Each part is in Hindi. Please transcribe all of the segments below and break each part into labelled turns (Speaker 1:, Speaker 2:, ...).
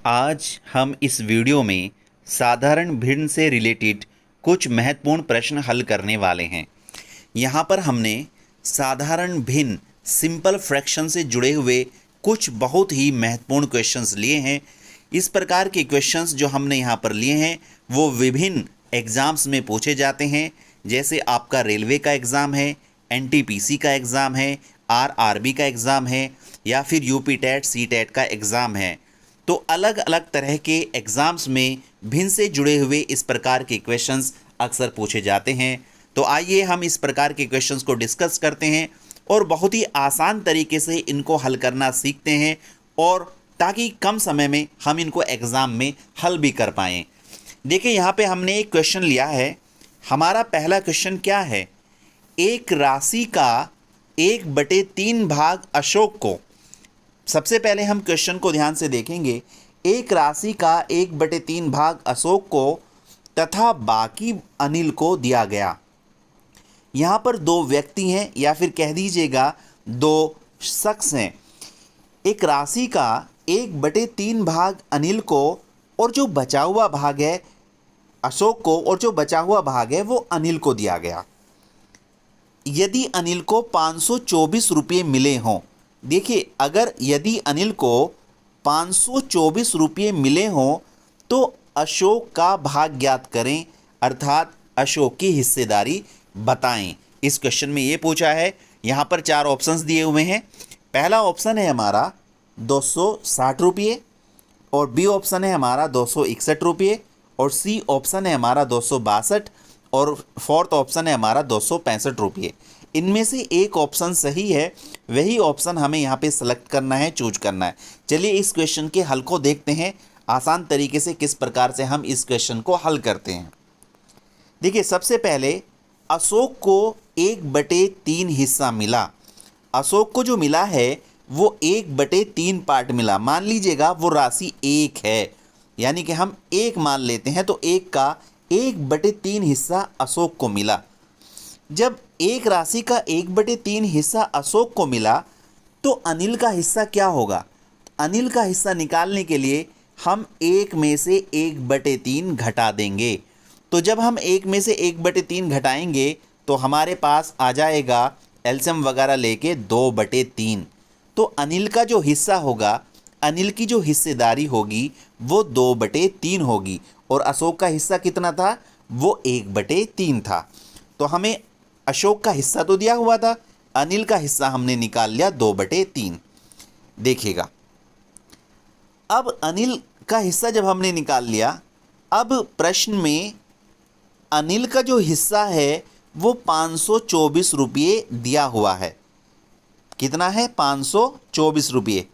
Speaker 1: आज हम इस वीडियो में साधारण भिन्न से रिलेटेड कुछ महत्वपूर्ण प्रश्न हल करने वाले हैं। यहाँ पर हमने साधारण भिन्न सिंपल फ्रैक्शन से जुड़े हुए कुछ बहुत ही महत्वपूर्ण क्वेश्चंस लिए हैं। इस प्रकार के क्वेश्चंस जो हमने यहाँ पर लिए हैं वो विभिन्न एग्ज़ाम्स में पूछे जाते हैं, जैसे आपका रेलवे का एग्ज़ाम है, एनटीपीसी का एग्ज़ाम है, आरआरबी का एग्ज़ाम है या फिर यूपी टेट सी टेट का एग्ज़ाम है। तो अलग अलग तरह के एग्ज़ाम्स में भिन्न से जुड़े हुए इस प्रकार के क्वेश्चंस अक्सर पूछे जाते हैं। तो आइए हम इस प्रकार के क्वेश्चंस को डिस्कस करते हैं और बहुत ही आसान तरीके से इनको हल करना सीखते हैं, और ताकि कम समय में हम इनको एग्ज़ाम में हल भी कर पाएँ। देखिए, यहाँ पे हमने एक क्वेश्चन लिया है। हमारा पहला क्वेश्चन क्या है? एक राशि का 1/3 भाग अशोक को। सबसे पहले हम क्वेश्चन को ध्यान से देखेंगे। एक राशि का 1/3 भाग अशोक को तथा बाकी अनिल को दिया गया। यहाँ पर दो व्यक्ति हैं या फिर कह दीजिएगा दो शख्स हैं। एक राशि का 1/3 भाग अनिल को और जो बचा हुआ भाग है अशोक को, और जो बचा हुआ भाग है वो अनिल को दिया गया। यदि अनिल को 524 रुपये मिले हों, देखिए अगर यदि अनिल को 524 रुपये मिले हों तो अशोक का भाग ज्ञात करें, अर्थात अशोक की हिस्सेदारी बताएं। इस क्वेश्चन में ये पूछा है। यहाँ पर 4 ऑप्शंस दिए हुए हैं। पहला ऑप्शन है हमारा 260 रुपये, और बी ऑप्शन है हमारा 261 रुपये, और सी ऑप्शन है हमारा 262, और फोर्थ ऑप्शन है हमारा 265 रुपये। इनमें से एक ऑप्शन सही है, वही ऑप्शन हमें यहाँ पे सेलेक्ट करना है, चूज करना है। चलिए इस क्वेश्चन के हल को देखते हैं आसान तरीके से, किस प्रकार से हम इस क्वेश्चन को हल करते हैं। देखिए, सबसे पहले अशोक को 1/3 हिस्सा मिला। अशोक को जो मिला है वो 1/3 पार्ट मिला। मान लीजिएगा वो राशि 1 है, यानी कि हम 1 मान लेते हैं, तो 1 का 1/3 हिस्सा अशोक को मिला। जब एक राशि का 1/3 हिस्सा अशोक को मिला तो अनिल का हिस्सा क्या होगा? अनिल का हिस्सा निकालने के लिए हम 1 में से 1/3 घटा देंगे। तो जब हम 1 में से 1/3 घटाएंगे तो हमारे पास आ जाएगा एलसीएम वगैरह लेके 2/3। तो अनिल का जो हिस्सा होगा, अनिल की जो हिस्सेदारी होगी वो 2/3 होगी, और अशोक का हिस्सा कितना था? वो 1/3 था। तो हमें अशोक का हिस्सा तो दिया हुआ था, अनिल का हिस्सा हमने निकाल लिया 2/3। देखिएगा, अब अनिल का हिस्सा जब हमने निकाल लिया, अब प्रश्न में अनिल का जो हिस्सा है वो 524 रुपये दिया हुआ है। कितना है? 524 रुपये।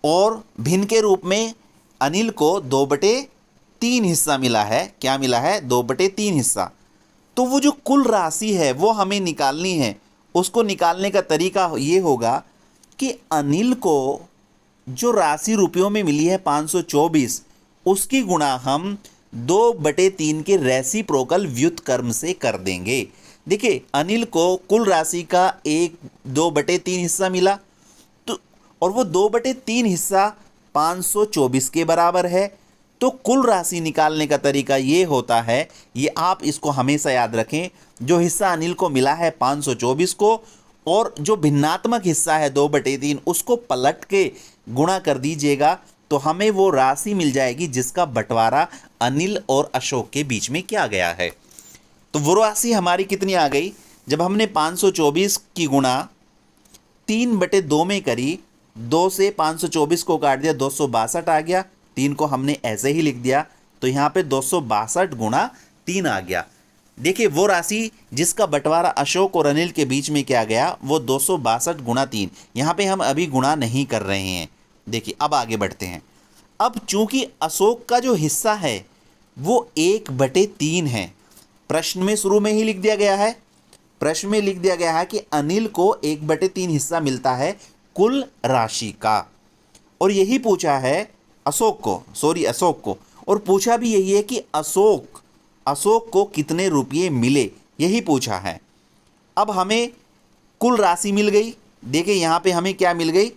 Speaker 1: और भिन्न के रूप में अनिल को 2/3 हिस्सा मिला है। क्या मिला है? 2/3 हिस्सा। तो वो जो कुल राशि है वो हमें निकालनी है। उसको निकालने का तरीका ये होगा कि अनिल को जो राशि रुपयों में मिली है 524, उसकी गुणा हम 2/3 के रेसिप्रोकल व्युत्क्रम से कर देंगे। देखिए, अनिल को कुल राशि का 2/3 हिस्सा मिला, तो और वो 2/3 हिस्सा 524 के बराबर है। तो कुल राशि निकालने का तरीका ये होता है, ये आप इसको हमेशा याद रखें, जो हिस्सा अनिल को मिला है 524 को, और जो भिन्नात्मक हिस्सा है 2/3 उसको पलट के गुणा कर दीजिएगा, तो हमें वो राशि मिल जाएगी जिसका बंटवारा अनिल और अशोक के बीच में किया गया है। तो वो राशि हमारी कितनी आ गई? जब हमने 524 की गुणा 3/2 में करी, 2 से 524 को काट दिया, 262 आ गया। 3 को हमने ऐसे ही लिख दिया, तो यहाँ पे 262 गुणा 3 आ गया। देखिए, वो राशि जिसका बंटवारा अशोक और अनिल के बीच में किया गया वो 262 गुणा 3। यहाँ पे हम अभी गुणा नहीं कर रहे हैं। देखिए, अब आगे बढ़ते हैं। अब चूंकि अशोक का जो हिस्सा है वो 1/3 है, प्रश्न में शुरू में ही लिख दिया गया है। प्रश्न में लिख दिया गया है कि अनिल को 1/3 हिस्सा मिलता है कुल राशि का, और यही पूछा है अशोक को, और पूछा भी यही है कि अशोक को कितने रुपये मिले, यही पूछा है। अब हमें कुल राशि मिल गई। देखिए, यहाँ पे हमें क्या मिल गई?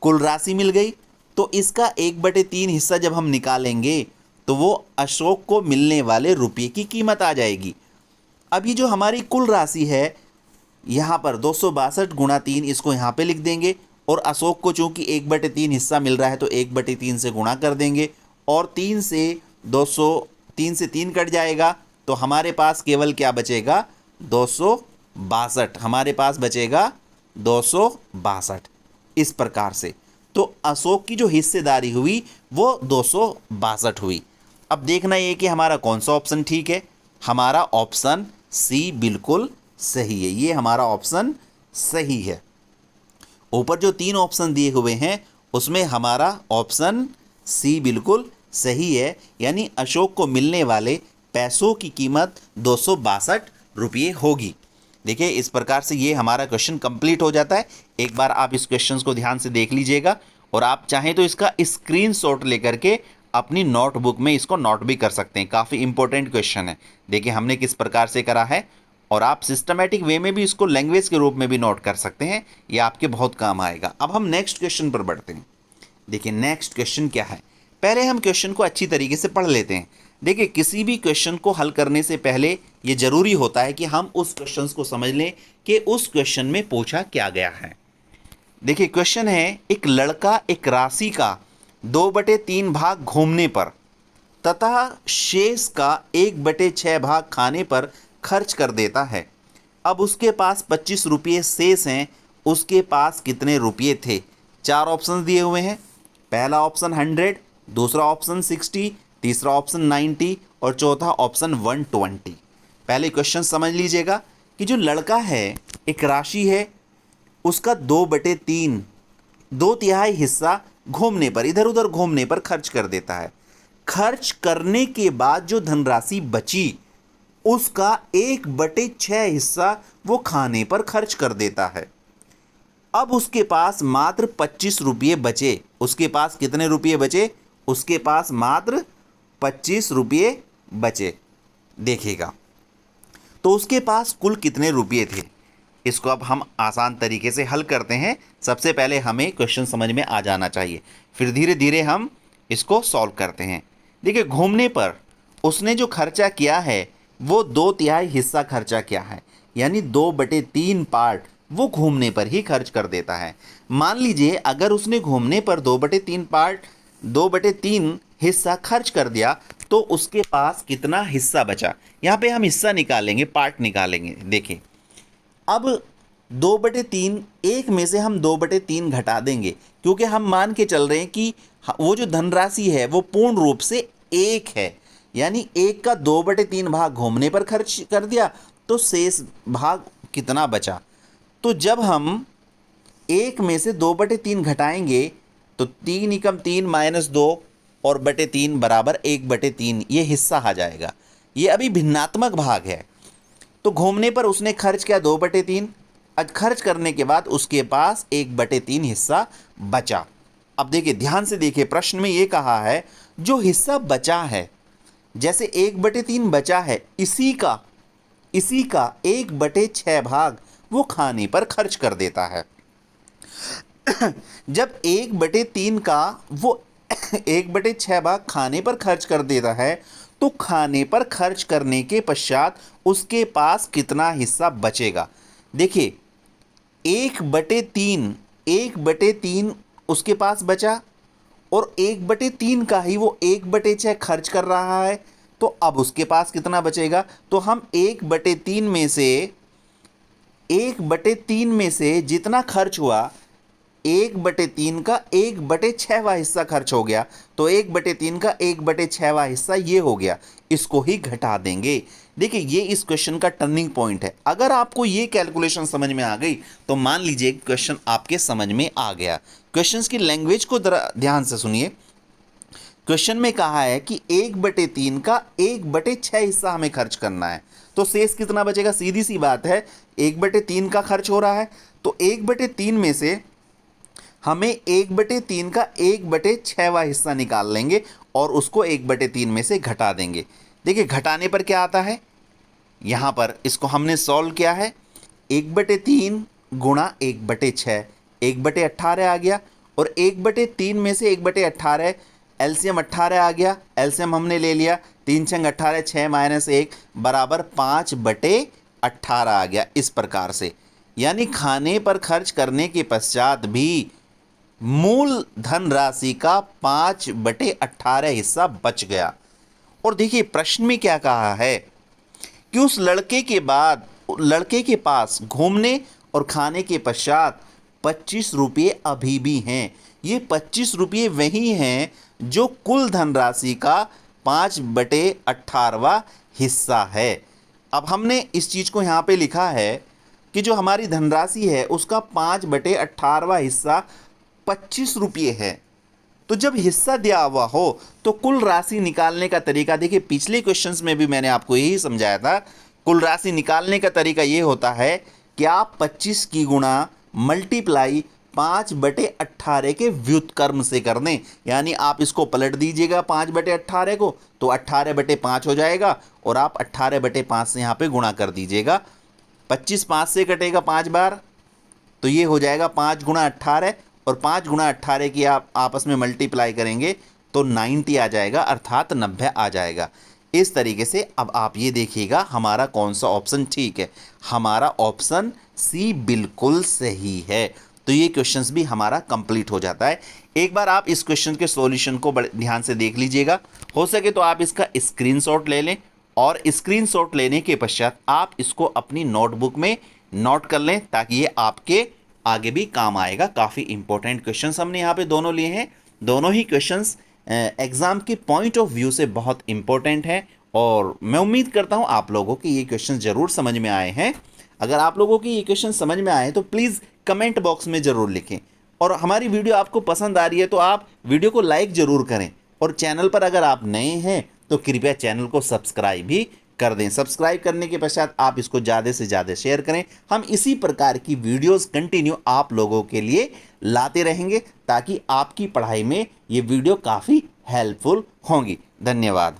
Speaker 1: कुल राशि मिल गई। तो इसका 1/3 हिस्सा जब हम निकालेंगे तो वो अशोक को मिलने वाले रुपये की कीमत आ जाएगी। अब ये जो हमारी कुल राशि है यहाँ पर 262 गुणा 3, इसको यहाँ पे लिख देंगे और अशोक को चूंकि 1/3 हिस्सा मिल रहा है तो 1/3 से गुणा कर देंगे और 3 से 3 कट जाएगा तो हमारे पास केवल क्या बचेगा, 262। हमारे पास बचेगा 262 इस प्रकार से। तो अशोक की जो हिस्सेदारी हुई वो 262 हुई। अब देखना ये कि हमारा कौन सा ऑप्शन ठीक है। हमारा ऑप्शन सी बिल्कुल सही है, ये हमारा ऑप्शन सही है। ऊपर जो 3 ऑप्शन दिए हुए हैं उसमें हमारा ऑप्शन सी बिल्कुल सही है, यानी अशोक को मिलने वाले पैसों की कीमत 262 रुपये होगी। देखिए इस प्रकार से ये हमारा क्वेश्चन कंप्लीट हो जाता है। एक बार आप इस क्वेश्चन को ध्यान से देख लीजिएगा और आप चाहें तो इसका स्क्रीनशॉट लेकर के अपनी नोटबुक में इसको नोट भी कर सकते हैं। काफ़ी इंपॉर्टेंट क्वेश्चन है। देखिए हमने किस प्रकार से करा है और आप सिस्टमैटिक वे में भी इसको लैंग्वेज के रूप में भी नोट कर सकते हैं, ये आपके बहुत काम आएगा। अब हम नेक्स्ट क्वेश्चन पर बढ़ते हैं। देखिए नेक्स्ट क्वेश्चन क्या है, पहले हम क्वेश्चन को अच्छी तरीके से पढ़ लेते हैं। देखिए किसी भी क्वेश्चन को हल करने से पहले ये जरूरी होता है कि हम उस क्वेश्चन को समझ लें कि उस क्वेश्चन में पूछा क्या गया है। देखिए क्वेश्चन है, एक लड़का एक राशि का 2/3 भाग घूमने पर तथा शेष का 1/6 भाग खाने पर खर्च कर देता है। अब उसके पास 25 रुपये शेष हैं, उसके पास कितने रुपये थे। 4 ऑप्शन दिए हुए हैं। पहला ऑप्शन 100, दूसरा ऑप्शन 60, तीसरा ऑप्शन 90 और चौथा ऑप्शन 120। पहले क्वेश्चन समझ लीजिएगा कि जो लड़का है एक राशि है, उसका 2/3 2/3 हिस्सा घूमने पर, इधर उधर घूमने पर खर्च कर देता है। खर्च करने के बाद जो धनराशि बची उसका 1/6 हिस्सा वो खाने पर खर्च कर देता है। अब उसके पास मात्र 25 रुपये बचे। उसके पास कितने रुपये बचे, उसके पास मात्र 25 रुपये बचे। देखिएगा तो उसके पास कुल कितने रुपये थे, इसको अब हम आसान तरीके से हल करते हैं। सबसे पहले हमें क्वेश्चन समझ में आ जाना चाहिए, फिर धीरे धीरे हम इसको सॉल्व करते हैं। देखिए घूमने पर उसने जो खर्चा किया है वो 2/3 हिस्सा खर्चा किया है, यानी 2/3 पार्ट वो घूमने पर ही खर्च कर देता है। मान लीजिए अगर उसने घूमने पर 2/3 हिस्सा खर्च कर दिया तो उसके पास कितना हिस्सा बचा। यहाँ पे हम हिस्सा निकालेंगे, पार्ट निकालेंगे। देखिए अब 2/3 एक में से हम 2/3 घटा देंगे, क्योंकि हम मान के चल रहे हैं कि वो जो धनराशि है वो पूर्ण रूप से 1 है, यानी 1 का 2/3 भाग घूमने पर खर्च कर दिया तो शेष भाग कितना बचा। तो जब हम 1 में से 2/3 घटाएंगे तो 3 एकम 3 माइनस 2 और बटे 3 बराबर 1/3, ये हिस्सा आ जाएगा। ये अभी भिन्नात्मक भाग है। तो घूमने पर उसने खर्च किया 2/3, खर्च करने के बाद उसके पास 1/3 हिस्सा बचा। अब देखिए ध्यान से देखिए, प्रश्न में ये कहा है जो हिस्सा बचा है, जैसे 1/3 बचा है, इसी का 1/6 भाग वो खाने पर खर्च कर देता है। जब 1/3 का वो 1/6 भाग खाने पर खर्च कर देता है तो खाने पर खर्च करने के पश्चात उसके पास कितना हिस्सा बचेगा। देखिए 1/3 उसके पास बचा और 1/3 का ही वो 1/6 खर्च कर रहा है, तो अब उसके पास कितना बचेगा। तो हम 1/3 में से जितना खर्च हुआ, 1/3 का 1/6वां हिस्सा खर्च हो गया, तो 1/3 का 1/6वां हिस्सा ये हो गया, इसको ही घटा देंगे। देखिए ये इस क्वेश्चन का टर्निंग पॉइंट है। अगर आपको ये कैलकुलेशन समझ में आ गई तो मान लीजिए क्वेश्चन आपके समझ में आ गया। क्वेश्चन की लैंग्वेज को ध्यान से सुनिए। क्वेश्चन में कहा है कि 1/3 का 1/6 हिस्सा हमें खर्च करना है, तो शेष कितना बचेगा। सीधी सी बात है, 1/3 का खर्च हो रहा है तो 1/3 में से हमें 1/3 का 1/6वां हिस्सा निकाल लेंगे और उसको 1/3 में से घटा देंगे। देखिए घटाने पर क्या आता है, यहाँ पर इसको हमने सॉल्व किया है। 1/3 गुणा 1/6, 1/18 आ गया और 1/3 में से 1/18 एलसीएम 18 आ गया, एलसीएम हमने ले लिया, 3 छंग 18, 6 - 1 बराबर 5/18 आ गया इस प्रकार से। यानी खाने पर खर्च करने के पश्चात भी मूल धनराशि का 5/18 हिस्सा बच गया। और देखिए प्रश्न में क्या कहा है कि उस लड़के के पास घूमने और खाने के पश्चात 25 रुपये अभी भी हैं। ये 25 रुपये वही हैं जो कुल धनराशि का 5/18वां हिस्सा है। अब हमने इस चीज़ को यहाँ पे लिखा है कि जो हमारी धनराशि है उसका 5/18वां हिस्सा 25 रुपये है। तो जब हिस्सा दिया हुआ हो तो कुल राशि निकालने का तरीका देखिए, पिछले क्वेश्चंस में भी मैंने आपको यही समझाया था। कुल राशि निकालने का तरीका ये होता है कि आप 25 की गुणा मल्टीप्लाई 5/18 के व्युत्क्रम से कर दें। यानी आप इसको पलट दीजिएगा 5/18 को तो 18/5 हो जाएगा और आप 18/5 से यहाँ पे गुणा कर दीजिएगा। 25 5 से कटेगा 5 बार तो ये हो जाएगा 5 × 18 और 5 × 18 की आप आपस में मल्टीप्लाई करेंगे तो 90 आ जाएगा, अर्थात 90 आ जाएगा। इस तरीके से अब आप ये देखिएगा हमारा कौन सा ऑप्शन ठीक है। हमारा ऑप्शन सी बिल्कुल सही है। तो ये क्वेश्चंस भी हमारा कंप्लीट हो जाता है। एक बार आप इस क्वेश्चन के सॉल्यूशन को बड़े ध्यान से देख लीजिएगा। हो सके तो आप इसका स्क्रीनशॉट ले लें और स्क्रीनशॉट लेने के पश्चात आप इसको अपनी नोटबुक में नोट कर लें ताकि ये आपके आगे भी काम आएगा। काफ़ी इंपॉर्टेंट क्वेश्चंस हमने यहाँ पे दोनों लिए हैं। दोनों ही क्वेश्चंस एग्ज़ाम के पॉइंट ऑफ व्यू से बहुत इंपॉर्टेंट हैं और मैं उम्मीद करता हूँ आप लोगों को ये क्वेश्चन ज़रूर समझ में आए हैं। अगर आप लोगों की ये क्वेश्चन समझ में आए तो प्लीज़ कमेंट बॉक्स में ज़रूर लिखें। और हमारी वीडियो आपको पसंद आ रही है तो आप वीडियो को लाइक ज़रूर करें और चैनल पर अगर आप नए हैं तो कृपया चैनल को सब्सक्राइब भी कर दें। सब्सक्राइब करने के पश्चात आप इसको ज़्यादा से ज़्यादा शेयर करें। हम इसी प्रकार की वीडियोस कंटिन्यू आप लोगों के लिए लाते रहेंगे ताकि आपकी पढ़ाई में ये वीडियो काफ़ी हेल्पफुल होंगी। धन्यवाद।